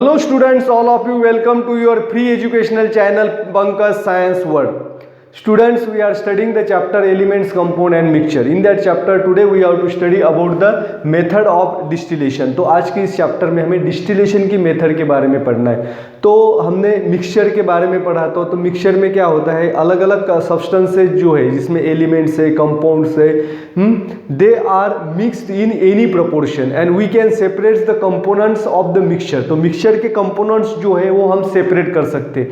Hello students, all of you, welcome to your free educational channel Pankaj Science World. Students, we are studying the chapter Elements, Compound and Mixture. In that chapter today we have to study about the method of distillation. तो आज के इस chapter में हमें distillation की method के बारे में पढ़ना है. तो हमने मिक्सचर के बारे में पढ़ा तो मिक्सचर में क्या होता है, अलग अलग सब्सटेंसेज जो है जिसमें एलिमेंट्स है, कंपाउंड्स है, they are mixed in any proportion and we can separate the components of the mixture. तो मिक्सचर के कंपोनेंट्स जो है वो हम सेपरेट कर सकते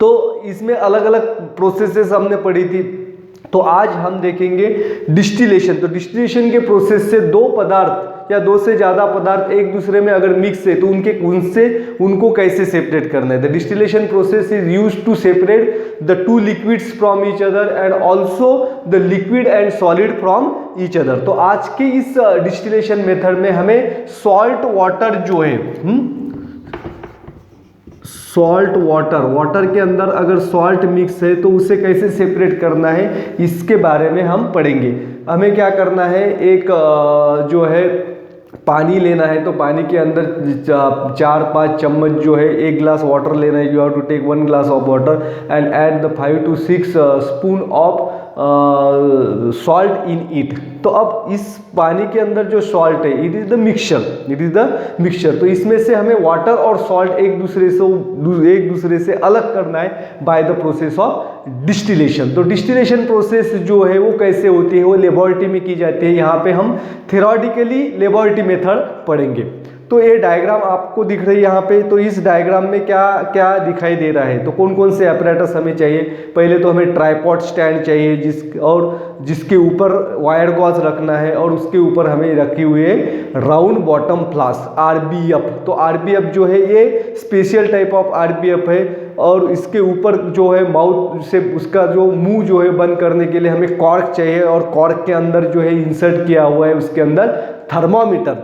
तो इसमें अलग अलग प्रोसेसेस हमने पढ़ी थी. तो आज हम देखेंगे डिस्टिलेशन. तो डिस्टिलेशन के प्रोसेस से दो पदार्थ या दो से ज़्यादा पदार्थ एक दूसरे में अगर मिक्स है तो उनको कैसे सेपरेट करना है. The distillation process is used to separate the two liquids from each other and also the liquid and solid from each other. तो आज के इस डिस्टिलेशन मेथड में हमें सॉल्ट वाटर जो है, सॉल्ट वाटर के अंदर अगर सॉल्ट मिक्स है तो उसे कैसे सेपरेट करना है इसके बारे में हम पढ़ेंगे. हमें क्या करना है, एक जो है पानी लेना है. तो पानी के अंदर 4-5 चम्मच जो है, एक ग्लास वाटर लेना है. You have to take 1 glass of water and add the 5 to 6 spoon of salt in it. तो अब इस पानी के अंदर जो सॉल्ट है, इट इज़ द मिक्सचर. तो इसमें से हमें वाटर और सॉल्ट एक दूसरे से अलग करना है by the process of distillation. तो डिस्टिलेशन प्रोसेस जो है वो कैसे होती है, वो लेबोरेटरी में की जाती है. यहाँ पे हम थ्योरेटिकली लेबोरेटरी मेथड पढ़ेंगे. तो ये डायग्राम आपको दिख रही है यहाँ पे. तो इस डायग्राम में क्या क्या दिखाई दे रहा है, तो कौन कौन से apparatus हमें चाहिए. पहले तो हमें ट्राइपॉड स्टैंड चाहिए जिसके ऊपर वायर गॉज रखना है और उसके ऊपर हमें रखी हुई है राउंड बॉटम फ्लास्क RBF. तो RBF जो है ये स्पेशल टाइप ऑफ RBF है और इसके ऊपर जो है माउथ से उसका जो मुंह जो है बंद करने के लिए हमें कॉर्क चाहिए और कॉर्क के अंदर जो है इंसर्ट किया हुआ है उसके अंदर थर्मामीटर.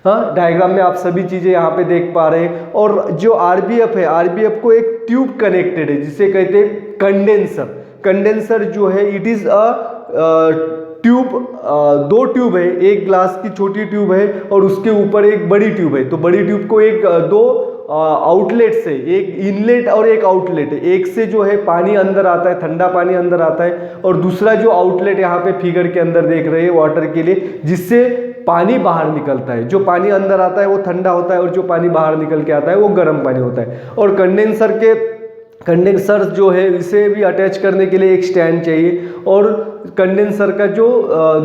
हाँ, डायग्राम में आप सभी चीज़ें यहाँ पे देख पा रहे हैं. और जो RBF है, RBF को एक ट्यूब कनेक्टेड है जिसे कहते हैं कंडेंसर जो है it is a tube. 2 tube है, एक ग्लास की छोटी ट्यूब है और उसके ऊपर एक बड़ी ट्यूब है. तो बड़ी ट्यूब को दो आउटलेट से, एक इनलेट और एक आउटलेट है. एक से जो है पानी अंदर आता है, ठंडा पानी अंदर आता है, और दूसरा जो आउटलेट यहाँ पे फिगर के अंदर देख रहे हैं वाटर के लिए, जिससे पानी बाहर निकलता है. जो पानी अंदर आता है वो ठंडा होता है और जो पानी बाहर निकल के आता है वो गर्म पानी होता है. और कंडेंसर जो है इसे भी अटैच करने के लिए एक स्टैंड चाहिए. और कंडेंसर का जो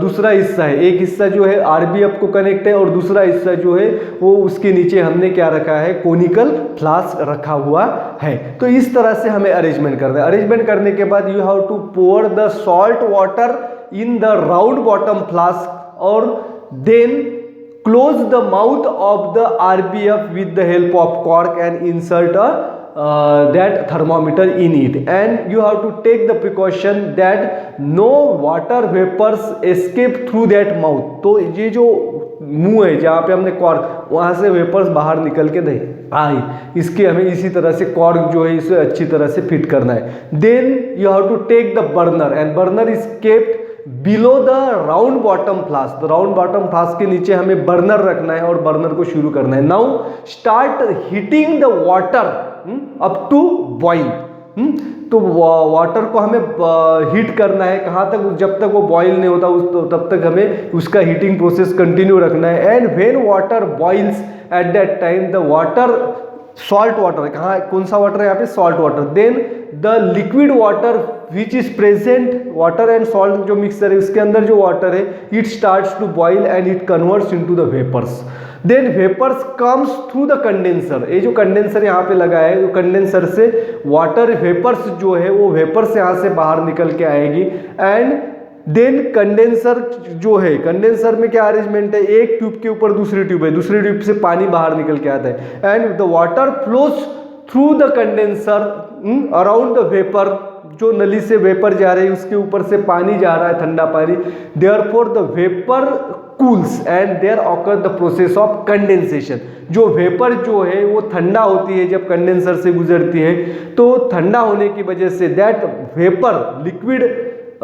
दूसरा हिस्सा है, एक हिस्सा जो है RBF को कनेक्ट है और दूसरा हिस्सा जो है वो उसके नीचे हमने क्या रखा है, कोनिकल फ्लास्क रखा हुआ है. तो इस तरह से हमें अरेंजमेंट करना है. अरेंजमेंट करने के बाद you have to pour the salt water in the round bottom flask और then close the mouth of the RBF with the help of cork and insert that thermometer in it, and you have to take the precaution that no water vapors escape through that mouth. तो ये जो मुंह है जहाँ पे हमने cork, वहाँ से वेपर्स बाहर निकल के नहीं आए, इसके हमें इसी तरह से कॉर्क जो है इसे अच्छी तरह से फिट करना है. Then you have to take the burner and burner is kept below the round bottom flask. तो राउंड बॉटम फ्लास्क के नीचे हमें बर्नर रखना है और बर्नर को शुरू करना है. Now start heating the water up to boil. तो वाटर को हमें हीट करना है. कहाँ तक, जब तक वो बॉईल नहीं होता तब तक हमें उसका हीटिंग प्रोसेस कंटिन्यू रखना है. And when water boils at that time the water, salt water, कहाँ कौन सा वाटर है यहाँ पे, salt water. Then the liquid water which is present, water and salt जो मिक्सचर है उसके अंदर जो वाटर है it starts to boil and it converts into the vapours. Then vapours comes through the condenser. ये जो कंडेंसर यहाँ पे लगा है, कंडेंसर से वाटर वेपर्स जो है वो वेपर्स यहाँ से बाहर निकल के आएगी. एंड देन कंडेंसर जो है, कंडेंसर में क्या अरेंजमेंट है, एक ट्यूब के ऊपर दूसरी ट्यूब है, दूसरी ट्यूब से पानी बाहर निकल के आता है. And the water flows through the condenser around the vapour. जो नली से वेपर जा रही है उसके ऊपर से पानी जा रहा है, ठंडा पानी. Therefore the vapour cools and there occur the process of condensation. जो वेपर जो है वो ठंडा होती है जब कंडेंसर से गुजरती है, तो ठंडा होने की वजह से that vapour liquid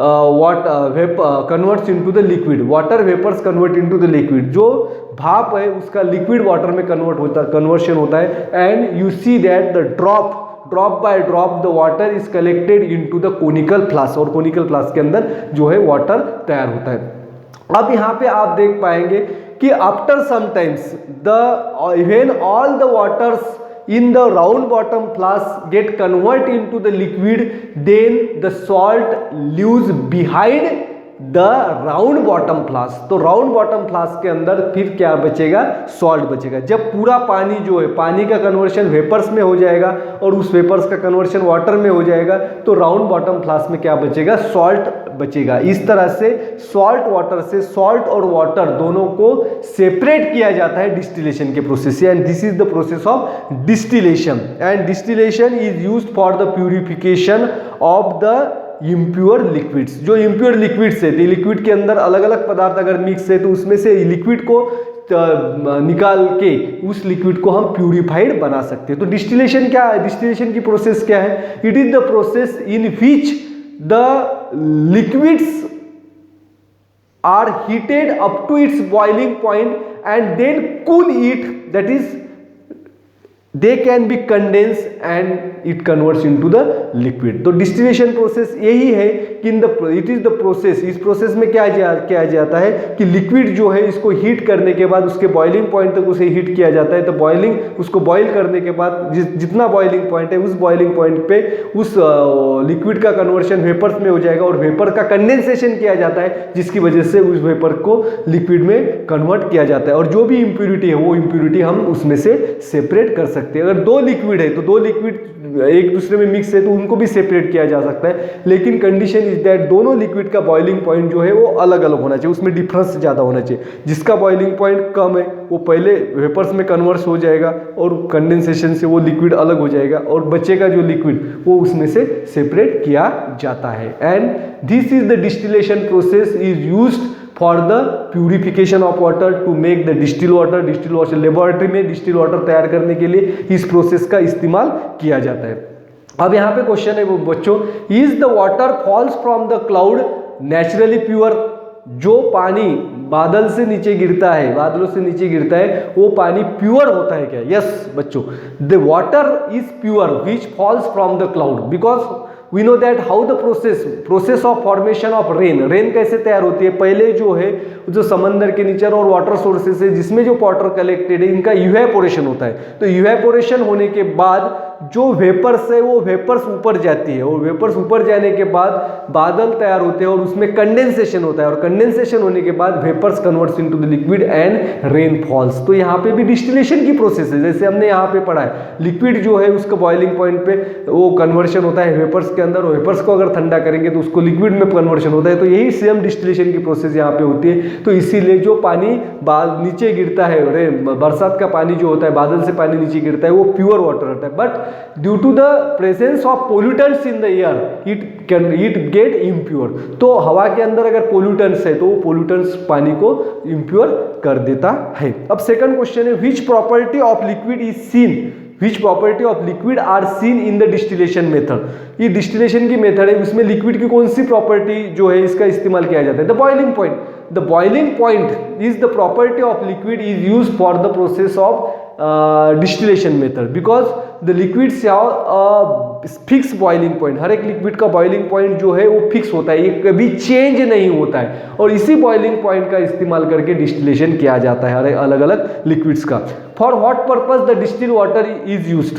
converts into the liquid, water vapours convert into the liquid. जो भाप है उसका लिक्विड वाटर में कन्वर्शन होता है, and you see that the drop by drop the water is collected into the conical flask, और conical flask के अंदर जो है वाटर तैयार होता है। अब यहाँ पे आप देख पाएंगे कि after sometimes when all the waters in the round bottom flask get convert into the liquid, then the salt leaves behind the round bottom flask. तो राउंड बॉटम फ्लास्क के अंदर फिर क्या बचेगा, सॉल्ट बचेगा। जब पूरा पानी जो है, पानी का कन्वर्शन वेपर्स में हो जाएगा और उस वेपर्स का कन्वर्शन वाटर में हो जाएगा, तो राउंड बॉटम फ्लास्क में क्या बचेगा, सॉल्ट बचेगा। इस तरह से सॉल्ट वाटर से सॉल्ट और वाटर दोनों को सेपरेट किया जाता है डिस्टिलेशन के प्रोसेस से, and this is the process of distillation. And distillation is used for the purification of the impure liquids. जो इम्प्योर लिक्विड्स है, लिक्विड के अंदर अलग अलग पदार्थ अगर मिक्स है तो उसमें से लिक्विड को निकाल के उस लिक्विड को हम प्यूरिफाइड बना सकते हैं। तो डिस्टिलेशन क्या है, डिस्टिलेशन की प्रोसेस क्या है, it is the process in which the liquids are heated up to its boiling point and then cool it, that is they can be condensed and it converts into the liquid। तो distillation process यही है कि it is the process, इस process में क्या जाता है कि लिक्विड जो है इसको हीट करने के बाद उसके बॉइलिंग पॉइंट तक उसे हीट किया जाता है। तो बॉइलिंग, उसको बॉइल करने के बाद जितना बॉइलिंग पॉइंट है उस बॉइलिंग पॉइंट पे उस लिक्विड का कन्वर्शन वेपर्स में हो जाएगा और वेपर का कंडेंसेशन किया जाता है, जिसकी वजह से उस वेपर को लिक्विड में कन्वर्ट किया जाता है, और जो भी इम्प्यूरिटी है वो इम्प्यूरिटी हम उसमें से सेपरेट कर सकते हैं। अगर दो लिक्विड है तो दो लिक्विड एक दूसरे में मिक्स है तो उनको भी सेपरेट किया जा सकता है, लेकिन कंडीशन इज दैट दोनों लिक्विड का बॉइलिंग पॉइंट जो है वो अलग अलग होना चाहिए, उसमें डिफरेंस ज़्यादा होना चाहिए। जिसका बॉइलिंग पॉइंट कम है वो पहले वेपर्स में कन्वर्ट हो जाएगा और कंडेंसेशन से वो लिक्विड अलग हो जाएगा, और बचेगा जो लिक्विड वो उसमें से सेपरेट किया जाता है। And this is the distillation process is used for the purification of water to make the distil water. Distil water laboratory में डिस्टिल वाटर तैयार करने के लिए इस प्रोसेस का इस्तेमाल किया जाता है। अब यहाँ पे क्वेश्चन है वो बच्चों, is the water falls from the cloud naturally pure? जो पानी बादल से नीचे गिरता है, बादलों से नीचे गिरता है, वो पानी प्योर होता है क्या? यस बच्चों, the water is pure which falls from the cloud, because we know that how the process of formation of rain कैसे तैयार होती है। पहले जो है जो समंदर के नीचे और वाटर सोर्सेस है जिसमें जो वाटर कलेक्टेड है इनका इवेपोरेशन होता है। तो इवेपोरेशन होने के बाद जो वेपर्स है वो वेपर्स ऊपर जाती है, और वेपर्स ऊपर जाने के बाद बादल तैयार होते हैं और उसमें कंडेंसेशन होता है, और कंडेंसेशन होने के बाद vapours converts into the liquid and rain falls. तो यहाँ पे भी डिस्टिलेशन की प्रोसेस है, जैसे हमने यहाँ पे पढ़ा है, लिक्विड जो है उसका बॉइलिंग पॉइंट पे वो कन्वर्शन होता है वेपर्स के अंदर, वेपर्स को अगर ठंडा करेंगे तो उसको लिक्विड में कन्वर्शन होता है। तो यही सेम डिस्टिलेशन की प्रोसेस यहाँ पे होती है। तो इसीलिए जो पानी नीचे गिरता है, बरसात का पानी जो होता है, बादल से पानी नीचे गिरता है, वो प्योर वाटर होता है, but due to the presence of pollutants in the air it get impure. तो हवा के अंदर अगर पोल्यूटेंट्स है तो वो पोल्यूटेंट्स पानी को इम्प्योर कर देता है। अब सेकंड क्वेश्चन है, which property of liquid is seen, which property of liquid are seen in the distillation method. ये डिस्टिलेशन की मेथड है, उसमें लिक्विड की कौन सी प्रॉपर्टी जो है इसका इस्तेमाल किया जाता है? The boiling point. The boiling point is the property of liquid is use for the process of distillation method, because the liquids fix boiling point. हर एक लिक्विड का बॉइलिंग पॉइंट जो है वो फिक्स होता है, ये कभी चेंज नहीं होता है, और इसी बॉइलिंग पॉइंट का इस्तेमाल करके डिस्टिलेशन किया जाता है हर अलग अलग लिक्विड्स का। For what purpose the distil water is used,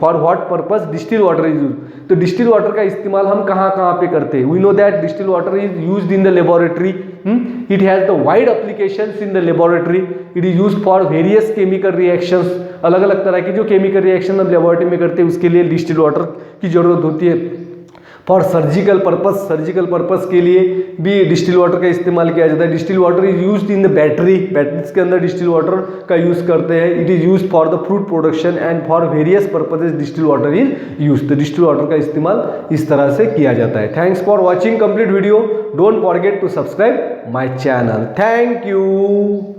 for what purpose distil water is used. तो डिस्टिल वाटर का इस्तेमाल हम कहाँ कहाँ पे करते हैं? We know that distil water is used in the laboratory, it has the wide applications in the laboratory, it is used for various chemical reactions. अलग अलग तरह की जो केमिकल रिएक्शन हम लेबोरेटरी में करते हैं उसके लिए डिस्टिल वाटर की जरूरत होती है। फॉर सर्जिकल पर्पस के लिए भी डिस्टिल वाटर का इस्तेमाल किया जाता है। Distil water is used in the batteries के अंदर डिस्टिल वाटर का यूज करते हैं। It is used for the fruit production and for various purposes distil water is used. तो डिस्टिल वाटर का इस्तेमाल इस तरह से किया जाता है। Thanks for watching complete video. Don't forget to subscribe my channel. Thank you.